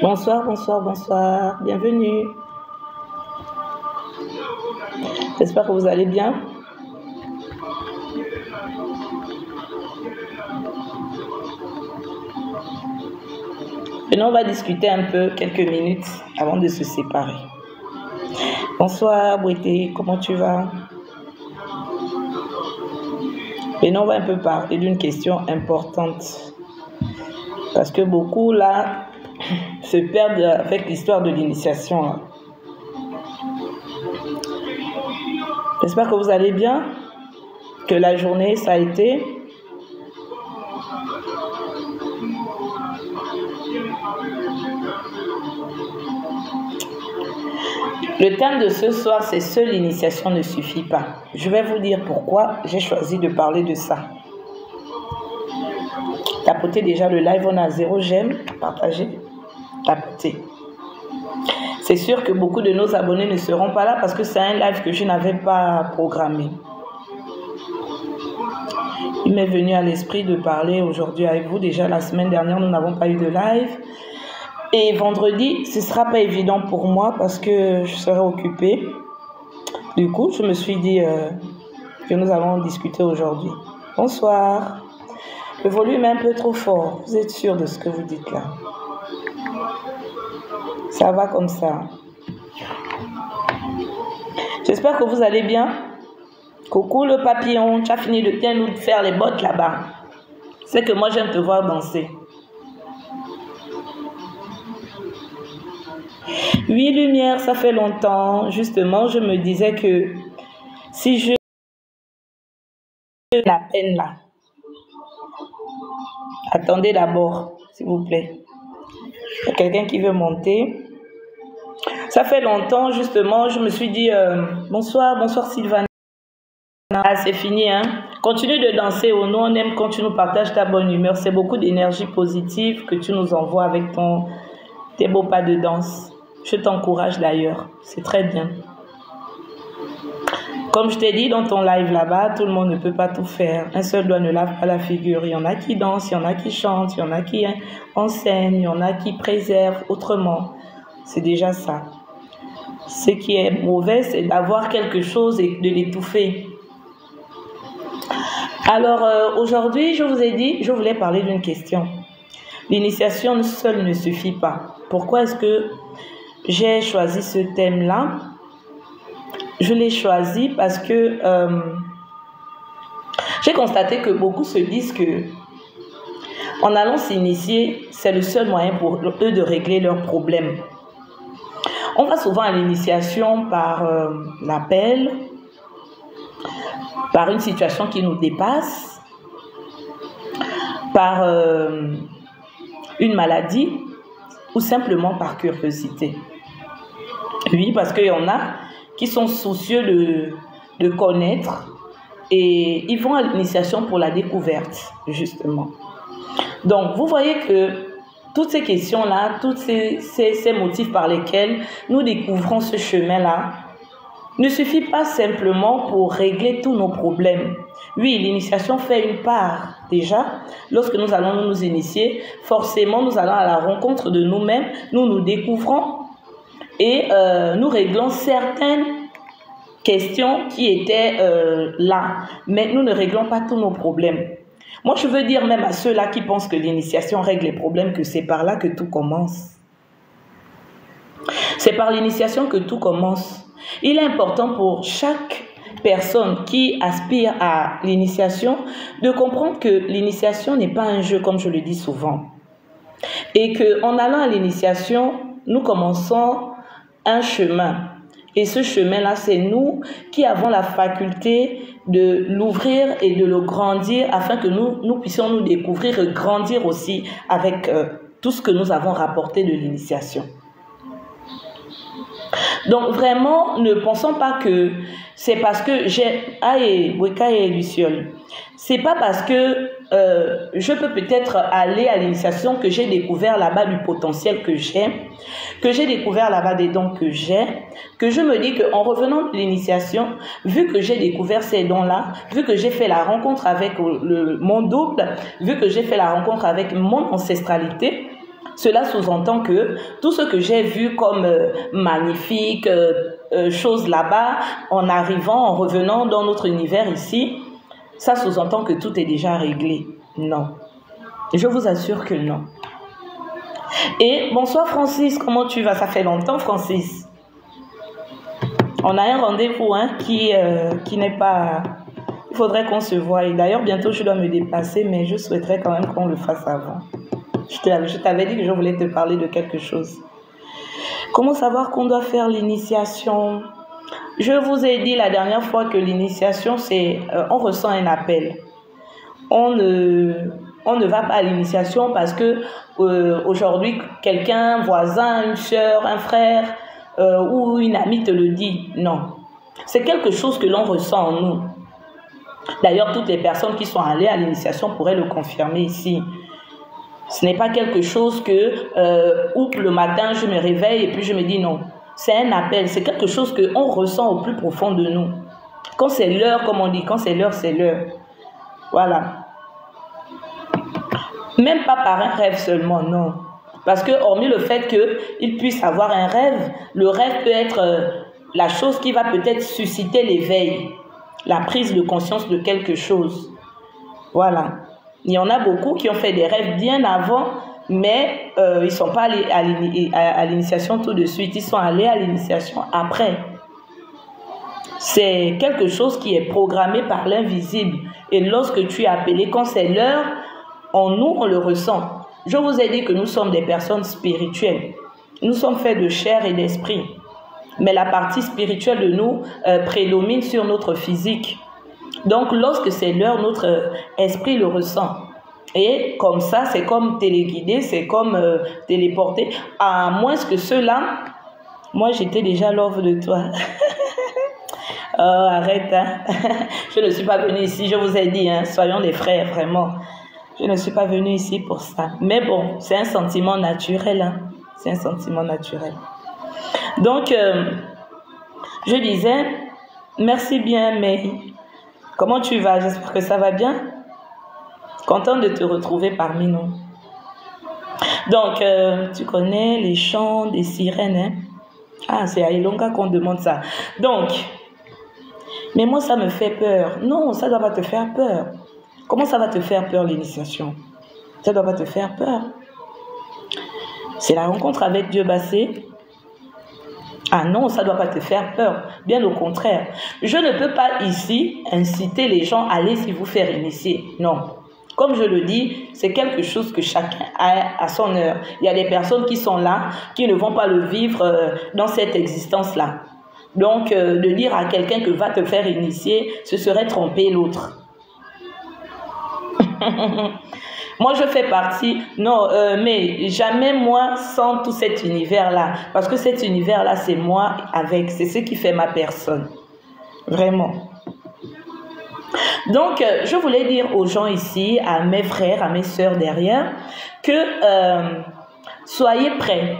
Bonsoir, bonsoir, bonsoir. Bienvenue. J'espère que vous allez bien. Maintenant, on va discuter un peu quelques minutes avant de se séparer. Bonsoir, Bouété, comment tu vas? Maintenant, on va un peu parler d'une question importante. Parce que beaucoup, là, se perdent avec l'histoire de l'initiation. J'espère que vous allez bien, que la journée, ça a été. Le thème de ce soir, c'est « Seule l'initiation ne suffit pas ». Je vais vous dire pourquoi j'ai choisi de parler de ça. Tapotez déjà le live, on a 0 j'aime, partagez, tapotez. C'est sûr que beaucoup de nos abonnés ne seront pas là parce que c'est un live que je n'avais pas programmé. Il m'est venu à l'esprit de parler aujourd'hui avec vous. Déjà la semaine dernière, nous n'avons pas eu de live. Et vendredi, ce ne sera pas évident pour moi parce que je serai occupée. Du coup, je me suis dit que nous allons discuter aujourd'hui. Bonsoir. Le volume est un peu trop fort. Vous êtes sûr de ce que vous dites là? Ça va comme ça. J'espère que vous allez bien. Coucou le papillon, tu as fini de bien nous faire les bottes là-bas. C'est que moi j'aime te voir danser. Oui, lumière, ça fait longtemps. Justement, je me disais que si je la peine là. Attendez d'abord, s'il vous plaît. Il y a quelqu'un qui veut monter. Ça fait longtemps, justement, je me suis dit bonsoir, bonsoir Sylvana. Ah, c'est fini, hein. Continue de danser. Oh, nous, on aime quand tu nous partages ta bonne humeur. C'est beaucoup d'énergie positive que tu nous envoies avec tes beaux pas de danse. Je t'encourage d'ailleurs. C'est très bien. Comme je t'ai dit dans ton live là-bas, tout le monde ne peut pas tout faire. Un seul doigt ne lave pas la figure. Il y en a qui dansent, il y en a qui chantent, il y en a qui enseignent, il y en a qui préservent autrement. C'est déjà ça. Ce qui est mauvais, c'est d'avoir quelque chose et de l'étouffer. Alors, aujourd'hui, je vous ai dit, je voulais parler d'une question. L'initiation seule ne suffit pas. Pourquoi est-ce que j'ai choisi ce thème-là? Je l'ai choisi parce que j'ai constaté que beaucoup se disent que en allant s'initier, c'est le seul moyen pour eux de régler leurs problèmes. On va souvent à l'initiation par l'appel, par une situation qui nous dépasse, par une maladie ou simplement par curiosité. Oui, parce qu'il y en a qui sont soucieux de connaître et ils vont à l'initiation pour la découverte, justement. Donc, vous voyez que toutes ces questions-là, tous ces motifs par lesquels nous découvrons ce chemin-là, ne suffit pas simplement pour régler tous nos problèmes. Oui, l'initiation fait une part. Déjà, lorsque nous allons nous initier, forcément, nous allons à la rencontre de nous-mêmes, nous nous découvrons et nous réglons certaines questions qui étaient là. Mais nous ne réglons pas tous nos problèmes. Moi, je veux dire même à ceux-là qui pensent que l'initiation règle les problèmes, que c'est par là que tout commence. C'est par l'initiation que tout commence. Il est important pour chaque personne qui aspire à l'initiation de comprendre que l'initiation n'est pas un jeu, comme je le dis souvent. Et qu'en allant à l'initiation, nous commençons un chemin. Et ce chemin-là, c'est nous qui avons la faculté de l'ouvrir et de le grandir afin que nous puissions nous découvrir et grandir aussi avec tout ce que nous avons rapporté de l'initiation. Donc vraiment, ne pensons pas que c'est parce que j'ai... Aïe, Weka et Luciole. C'est pas parce que je peux peut-être aller à l'initiation que j'ai découvert là-bas du potentiel que j'ai découvert là-bas des dons que je me dis qu'en revenant de l'initiation, vu que j'ai découvert ces dons-là, vu que j'ai fait la rencontre avec mon double, vu que j'ai fait la rencontre avec mon ancestralité, cela sous-entend que tout ce que j'ai vu comme magnifique, chose là-bas, en arrivant, en revenant dans notre univers ici, ça sous-entend que tout est déjà réglé. Non. Je vous assure que non. Et bonsoir Francis, comment tu vas? Ça fait longtemps Francis. On a un rendez-vous qui n'est pas... Il faudrait qu'on se voie. Et d'ailleurs, bientôt je dois me déplacer, mais je souhaiterais quand même qu'on le fasse avant. Je t'avais dit que je voulais te parler de quelque chose. Comment savoir qu'on doit faire l'initiation? Je vous ai dit la dernière fois que l'initiation, c'est... on ressent un appel. On ne va pas à l'initiation parce que aujourd'hui, quelqu'un, voisin, une soeur, un frère ou une amie te le dit. Non. C'est quelque chose que l'on ressent en nous. D'ailleurs, toutes les personnes qui sont allées à l'initiation pourraient le confirmer ici. Ce n'est pas quelque chose que, oups, le matin, je me réveille et puis je me dis non. C'est un appel, c'est quelque chose qu'on ressent au plus profond de nous. Quand c'est l'heure, comme on dit, quand c'est l'heure, c'est l'heure. Voilà. Même pas par un rêve seulement, non. Parce que, hormis le fait qu'il puisse avoir un rêve, le rêve peut être la chose qui va peut-être susciter l'éveil, la prise de conscience de quelque chose. Voilà. Il y en a beaucoup qui ont fait des rêves bien avant, mais ils ne sont pas allés à l'initiation tout de suite. Ils sont allés à l'initiation après. C'est quelque chose qui est programmé par l'invisible. Et lorsque tu es appelé, quand c'est l'heure, en nous, on le ressent. Je vous ai dit que nous sommes des personnes spirituelles. Nous sommes faits de chair et d'esprit. Mais la partie spirituelle de nous prédomine sur notre physique. Donc, lorsque c'est l'heure, notre esprit le ressent. Et comme ça, c'est comme téléguider, c'est comme téléporter. À moins que cela, moi, j'étais déjà l'œuvre de toi. Oh, arrête, hein. Je ne suis pas venue ici, je vous ai dit, hein, soyons des frères, vraiment. Je ne suis pas venue ici pour ça. Mais bon, c'est un sentiment naturel. Hein. C'est un sentiment naturel. Donc, je disais, merci bien, mais... Comment tu vas? J'espère que ça va bien. Content de te retrouver parmi nous. Donc, tu connais les chants des sirènes. Hein? Ah, c'est à Ilonga qu'on demande ça. Donc, mais moi, ça me fait peur. Non, ça ne doit pas te faire peur. Comment ça va te faire peur, l'initiation? Ça ne doit pas te faire peur. C'est la rencontre avec Dieu Bassé. Ah non, ça ne doit pas te faire peur. Bien au contraire. Je ne peux pas ici inciter les gens à aller vous faire initier. Non. Comme je le dis, c'est quelque chose que chacun a à son heure. Il y a des personnes qui sont là, qui ne vont pas le vivre dans cette existence-là. Donc, de dire à quelqu'un que va te faire initier, ce serait tromper l'autre. Moi, je fais partie, non, mais jamais moi sans tout cet univers-là. Parce que cet univers-là, c'est moi avec, c'est ce qui fait ma personne. Vraiment. Donc, je voulais dire aux gens ici, à mes frères, à mes sœurs derrière, que soyez prêts.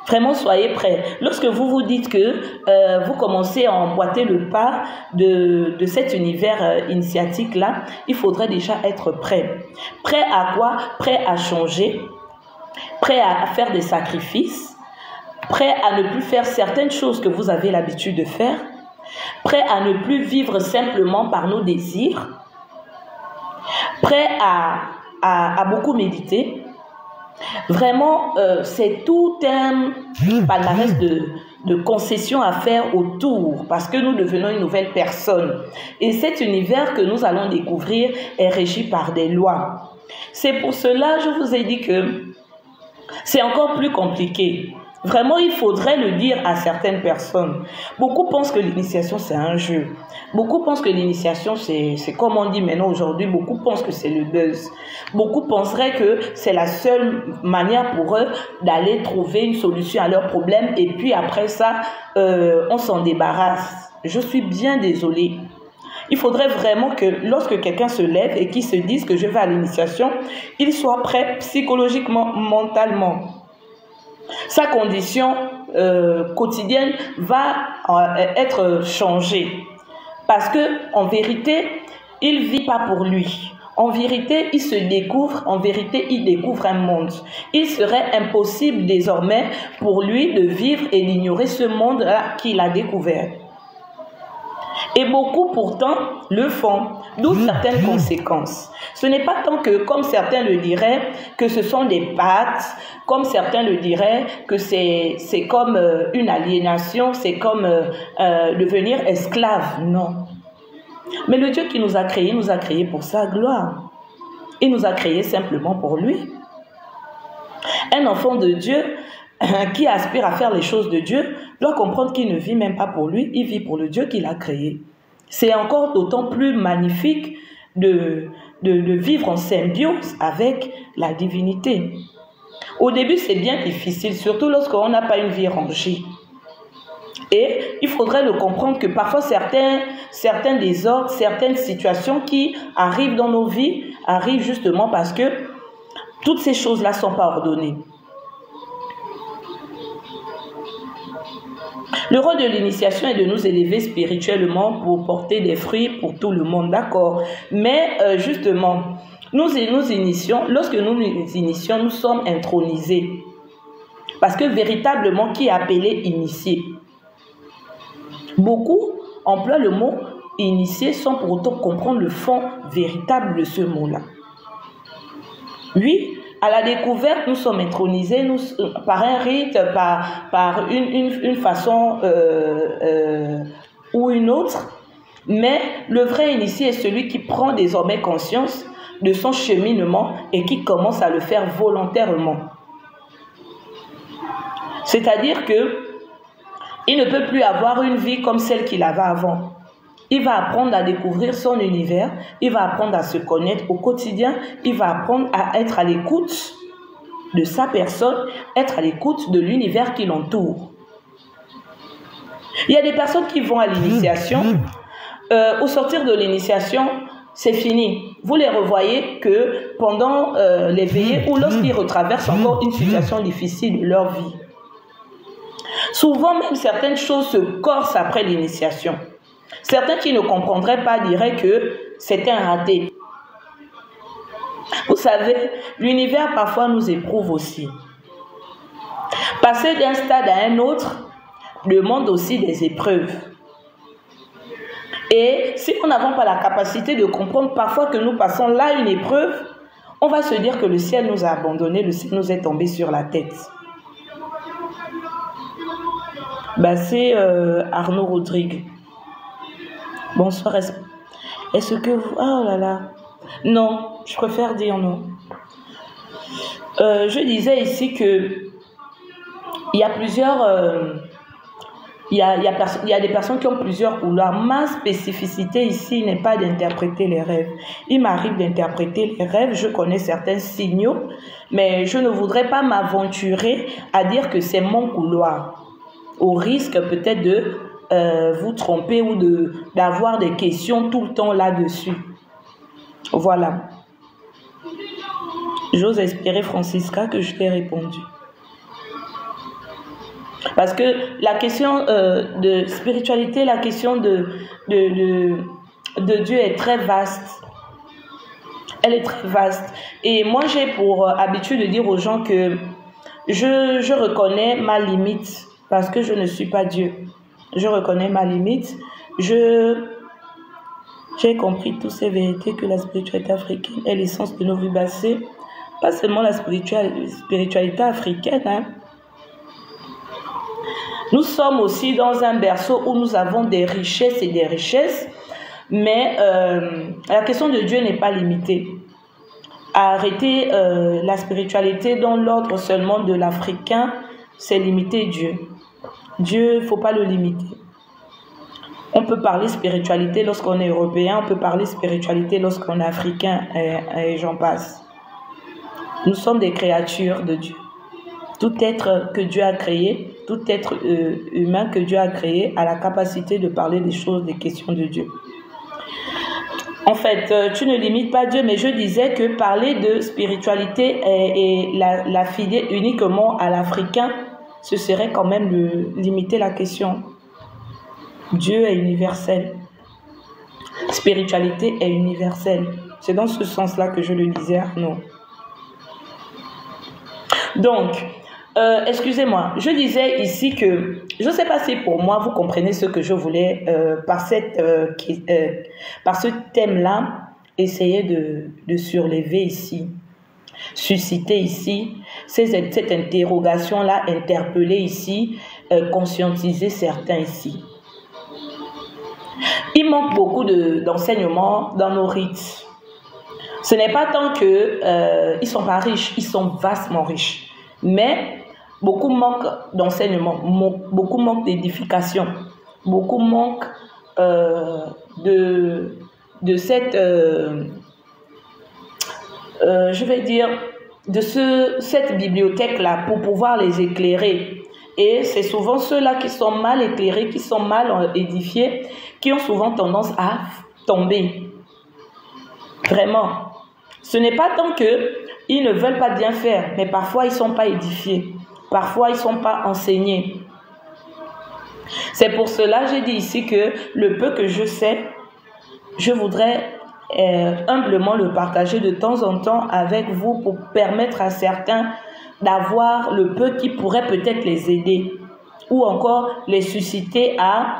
Vraiment, soyez prêts. Lorsque vous vous dites que vous commencez à emboîter le pas de cet univers initiatique-là, il faudrait déjà être prêt. Prêt à quoi? Prêt à changer, prêt à faire des sacrifices, prêt à ne plus faire certaines choses que vous avez l'habitude de faire, prêt à ne plus vivre simplement par nos désirs, prêt à beaucoup méditer. Vraiment, c'est tout un palmarès de concessions à faire autour parce que nous devenons une nouvelle personne. Et cet univers que nous allons découvrir est régi par des lois. C'est pour cela, je vous ai dit que c'est encore plus compliqué. Vraiment, il faudrait le dire à certaines personnes. Beaucoup pensent que l'initiation, c'est un jeu. Beaucoup pensent que l'initiation, c'est comme on dit maintenant aujourd'hui, beaucoup pensent que c'est le buzz. Beaucoup penseraient que c'est la seule manière pour eux d'aller trouver une solution à leurs problèmes et puis après ça, on s'en débarrasse. Je suis bien désolée. Il faudrait vraiment que lorsque quelqu'un se lève et qu'il se dise que je vais à l'initiation, il soit prêt psychologiquement, mentalement. Sa condition quotidienne va être changée. Parce que en vérité, il ne vit pas pour lui. En vérité, il se découvre, en vérité, il découvre un monde. Il serait impossible désormais pour lui de vivre et d'ignorer ce monde-là qu'il a découvert. Et beaucoup pourtant le font, d'où certaines conséquences. Ce n'est pas tant que, comme certains le diraient, que ce sont des pactes, comme certains le diraient, que c'est comme une aliénation, c'est comme devenir esclave. Non. Mais le Dieu qui nous a créés pour sa gloire. Il nous a créés simplement pour lui. Un enfant de Dieu qui aspire à faire les choses de Dieu doit comprendre qu'il ne vit même pas pour lui, il vit pour le Dieu qu'il a créé. C'est encore d'autant plus magnifique de vivre en symbiose avec la divinité. Au début, c'est bien difficile, surtout lorsqu'on n'a pas une vie rangée. Et il faudrait le comprendre que parfois certains désordres, certaines situations qui arrivent dans nos vies, arrivent justement parce que toutes ces choses-là ne sont pas ordonnées. Le rôle de l'initiation est de nous élever spirituellement pour porter des fruits pour tout le monde, d'accord. Mais justement, nous initions, lorsque nous nous initions, nous sommes intronisés. Parce que véritablement, qui est appelé initié? Beaucoup emploient le mot initié sans pour autant comprendre le fond véritable de ce mot-là. Oui, à la découverte, nous sommes intronisés par un rite, par une façon ou une autre. Mais le vrai initié est celui qui prend désormais conscience de son cheminement et qui commence à le faire volontairement. C'est-à-dire que il ne peut plus avoir une vie comme celle qu'il avait avant. Il va apprendre à découvrir son univers, il va apprendre à se connaître au quotidien, il va apprendre à être à l'écoute de sa personne, être à l'écoute de l'univers qui l'entoure. Il y a des personnes qui vont à l'initiation, au sortir de l'initiation, c'est fini. Vous les revoyez que pendant les veillées ou lorsqu'ils retraversent encore une situation difficile de leur vie. Souvent même certaines choses se corsent après l'initiation. Certains qui ne comprendraient pas diraient que c'était un raté. Vous savez, l'univers parfois nous éprouve aussi. Passer d'un stade à un autre demande aussi des épreuves. Et si nous n'avons pas la capacité de comprendre parfois que nous passons là une épreuve, on va se dire que le ciel nous a abandonnés, le ciel nous est tombé sur la tête. C'est Arnaud Rodrigue. Bonsoir. Est-ce que vous... Oh là là. Non, je préfère dire non. Je disais ici que il y a plusieurs... Il y a des personnes qui ont plusieurs couleurs. Ma spécificité ici n'est pas d'interpréter les rêves. Il m'arrive d'interpréter les rêves. Je connais certains signaux, mais je ne voudrais pas m'aventurer à dire que c'est mon couloir. Au risque peut-être de vous tromper ou d'avoir des questions tout le temps là-dessus. Voilà. J'ose espérer, Francisca, que je t'ai répondu. Parce que la question de spiritualité, la question de Dieu est très vaste. Elle est très vaste. Et moi, j'ai pour habitude de dire aux gens que je reconnais ma limite parce que je ne suis pas Dieu. Je reconnais ma limite. J'ai compris toutes ces vérités que la spiritualité africaine est l'essence de nos vies passées. Pas seulement la spiritualité africaine, hein. Nous sommes aussi dans un berceau où nous avons des richesses et des richesses, mais la question de Dieu n'est pas limitée. Arrêter la spiritualité dans l'ordre seulement de l'Africain c'est limiter Dieu. Dieu, il ne faut pas le limiter. On peut parler spiritualité lorsqu'on est européen, on peut parler spiritualité lorsqu'on est africain, et j'en passe. Nous sommes des créatures de Dieu. Tout être que Dieu a créé, tout être humain que Dieu a créé a la capacité de parler des choses, des questions de Dieu. En fait, tu ne limites pas Dieu, mais je disais que parler de spiritualité et la filer uniquement à l'Africain, ce serait quand même limiter la question. Dieu est universel. Spiritualité est universelle. C'est dans ce sens-là que je le disais, Arnaud. Donc, excusez-moi, je disais ici que, je ne sais pas si pour moi vous comprenez ce que je voulais par ce thème-là, essayer de surlever ici, susciter ici, cette interrogation-là, interpeller ici, conscientiser certains ici. Il manque beaucoup d'enseignements dans nos rites. Ce n'est pas tant qu'ils ne sont pas riches, ils sont vastement riches. Mais beaucoup manquent d'enseignement, beaucoup manquent d'édification, beaucoup manquent de cette, je vais dire, de cette bibliothèque-là pour pouvoir les éclairer. Et c'est souvent ceux-là qui sont mal éclairés, qui sont mal édifiés, qui ont souvent tendance à tomber. Vraiment. Ce n'est pas tant qu'ils ne veulent pas bien faire, mais parfois ils ne sont pas édifiés. Parfois ils ne sont pas enseignés. C'est pour cela que j'ai dit ici que le peu que je sais, je voudrais humblement le partager de temps en temps avec vous pour permettre à certains d'avoir le peu qui pourrait peut-être les aider ou encore les susciter à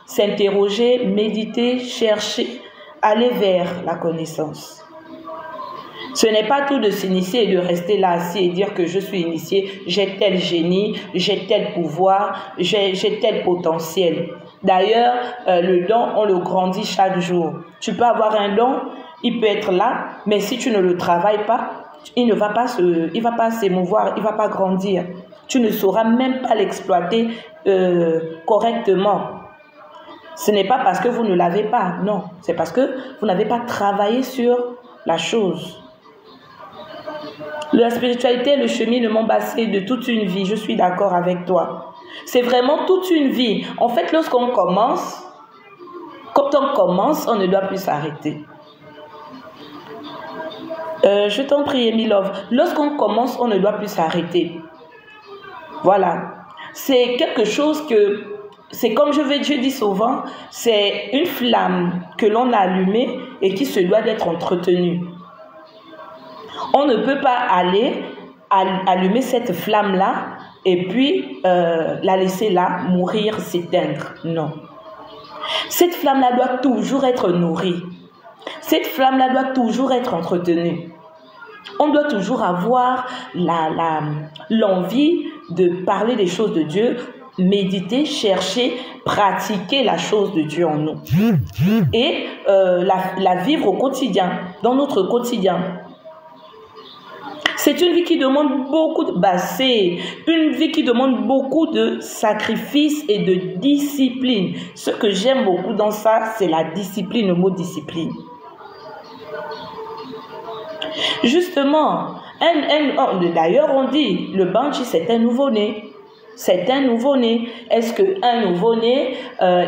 s'interroger, méditer, chercher, aller vers la connaissance. Ce n'est pas tout de s'initier et de rester là assis et dire que je suis initié, j'ai tel génie, j'ai tel pouvoir, j'ai tel potentiel. D'ailleurs, le don, on le grandit chaque jour. Tu peux avoir un don, il peut être là, mais si tu ne le travailles pas, il ne va pas s'émouvoir, il ne va pas grandir. Tu ne sauras même pas l'exploiter correctement. Ce n'est pas parce que vous ne l'avez pas, non. C'est parce que vous n'avez pas travaillé sur la chose. La spiritualité est le cheminement basé de toute une vie. Je suis d'accord avec toi. C'est vraiment toute une vie. En fait, lorsqu'on commence, quand on commence, on ne doit plus s'arrêter. Je t'en prie, Emilov. Lorsqu'on commence, on ne doit plus s'arrêter. Voilà. C'est quelque chose que, c'est comme je dis souvent, c'est une flamme que l'on a allumée et qui se doit d'être entretenue. On ne peut pas aller allumer cette flamme-là et puis la laisser là, mourir, s'éteindre. Non. Cette flamme-là doit toujours être nourrie. Cette flamme-là doit toujours être entretenue. On doit toujours avoir l'envie de parler des choses de Dieu, méditer, chercher, pratiquer la chose de Dieu en nous. Et la vivre au quotidien, dans notre quotidien. C'est une vie qui demande beaucoup de c'est une vie qui demande beaucoup de sacrifice et de discipline. Ce que j'aime beaucoup dans ça, c'est la discipline, le mot discipline. Justement, d'ailleurs on dit, le banshee c'est un nouveau-né. C'est un nouveau-né. Est-ce qu'un nouveau-né,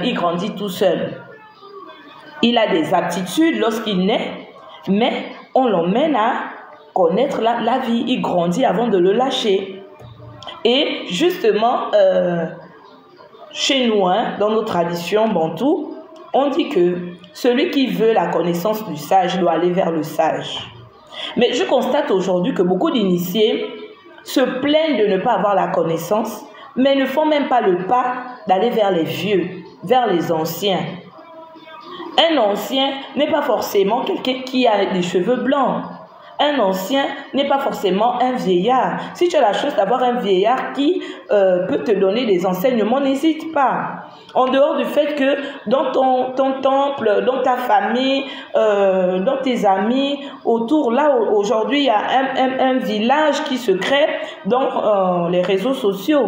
il grandit tout seul? Il a des aptitudes lorsqu'il naît, mais on l'emmène à connaître la vie. Il grandit avant de le lâcher. Et justement, chez nous, dans nos traditions bantou, on dit que celui qui veut la connaissance du sage doit aller vers le sage. Mais je constate aujourd'hui que beaucoup d'initiés se plaignent de ne pas avoir la connaissance, mais ne font même pas le pas d'aller vers les vieux, vers les anciens. Un ancien n'est pas forcément quelqu'un qui a des cheveux blancs. Un ancien n'est pas forcément un vieillard. Si tu as la chance d'avoir un vieillard qui peut te donner des enseignements, n'hésite pas. En dehors du fait que dans ton temple, dans ta famille, dans tes amis, autour, là aujourd'hui, il y a un village qui se crée dans les réseaux sociaux.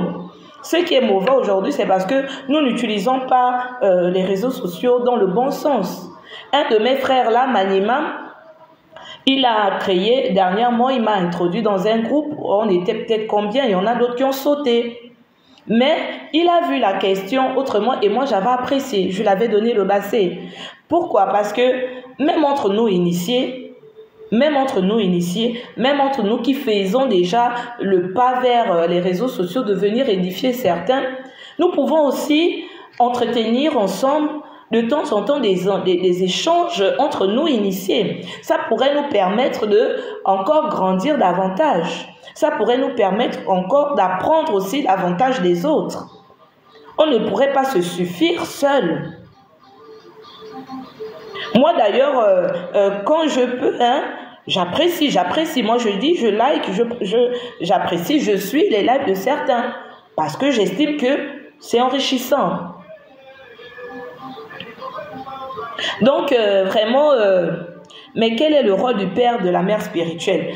Ce qui est mauvais aujourd'hui, c'est parce que nous n'utilisons pas les réseaux sociaux dans le bon sens. Un de mes frères là, Manima, il a créé, dernièrement, il m'a introduit dans un groupe, on était peut-être combien, il y en a d'autres qui ont sauté. Mais il a vu la question autrement et moi j'avais apprécié, je lui avais donné le basset. Pourquoi? Parce que même entre nous initiés, même entre nous qui faisons déjà le pas vers les réseaux sociaux de venir édifier certains, nous pouvons aussi entretenir ensemble de temps en temps des échanges entre nous initiés. Ça pourrait nous permettre de encore grandir davantage. Ça pourrait nous permettre encore d'apprendre aussi davantage des autres. On ne pourrait pas se suffire seul. Moi d'ailleurs, quand je peux, j'apprécie. Moi je dis, je like, j'apprécie, je suis les lives de certains. Parce que j'estime que c'est enrichissant. Donc, vraiment, mais quel est le rôle du père, de la mère spirituelle?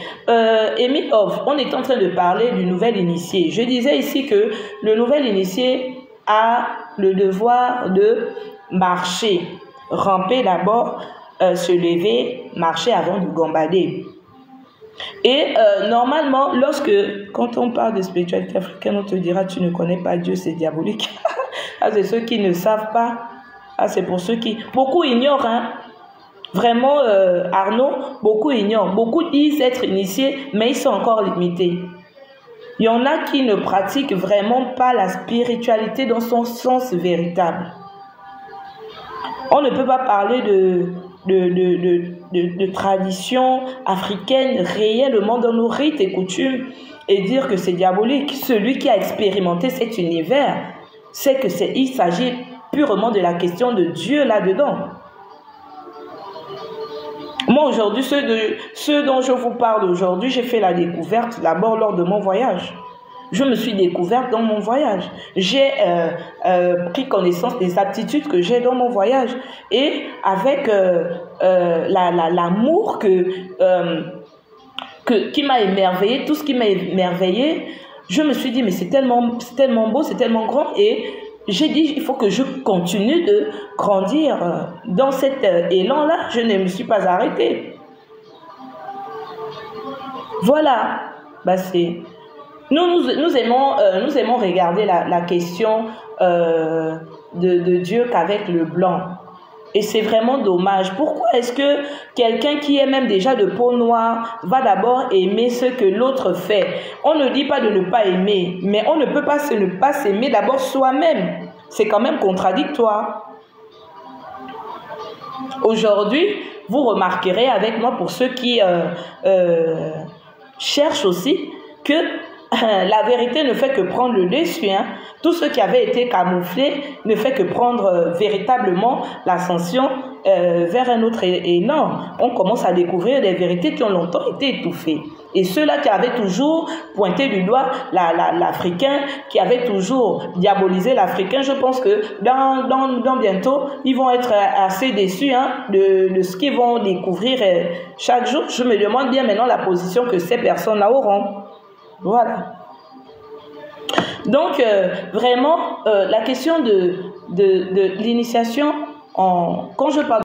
Émile Hoff, on est en train de parler du nouvel initié. Je disais ici que le nouvel initié a le devoir de marcher, ramper d'abord, se lever, marcher avant de gambader. Et normalement, quand on parle de spiritualité africaine, on te dira, tu ne connais pas Dieu, c'est diabolique. C'est ceux qui ne savent pas. C'est pour ceux qui... Beaucoup ignorent, hein. Vraiment, Arnaud, beaucoup ignorent. Beaucoup disent être initiés, mais ils sont encore limités. Il y en a qui ne pratiquent vraiment pas la spiritualité dans son sens véritable. On ne peut pas parler de tradition africaine réellement dans nos rites et coutumes et dire que c'est diabolique. Celui qui a expérimenté cet univers sait que il s'agit purement de la question de Dieu là-dedans. Moi aujourd'hui, ce dont je vous parle aujourd'hui, j'ai fait la découverte d'abord lors de mon voyage. Je me suis découverte dans mon voyage. J'ai pris connaissance des aptitudes que j'ai dans mon voyage. Et avec l'amour qui m'a émerveillée, tout ce qui m'a émerveillée, je me suis dit, mais c'est tellement beau, c'est tellement grand. Et j'ai dit, il faut que je continue de grandir dans cet élan-là. Je ne me suis pas arrêtée. Voilà. Nous aimons regarder la question de Dieu qu'avec le blanc. Et c'est vraiment dommage. Pourquoi est-ce que quelqu'un qui est même déjà de peau noire va d'abord aimer ce que l'autre fait? On ne dit pas de ne pas aimer, mais on ne peut pas ne pas s'aimer d'abord soi-même. C'est quand même contradictoire. Aujourd'hui, vous remarquerez avec moi, pour ceux qui cherchent aussi, que la vérité ne fait que prendre le dessus. Hein. Tout ce qui avait été camouflé ne fait que prendre véritablement l'ascension vers un autre élan. On commence à découvrir des vérités qui ont longtemps été étouffées. Et ceux-là qui avaient toujours pointé du doigt l'Africain, qui avaient toujours diabolisé l'Africain, je pense que dans bientôt, ils vont être assez déçus de ce qu'ils vont découvrir chaque jour. Je me demande bien maintenant la position que ces personnes-là auront. Voilà. Donc, vraiment, la question de l'initiation, quand je parle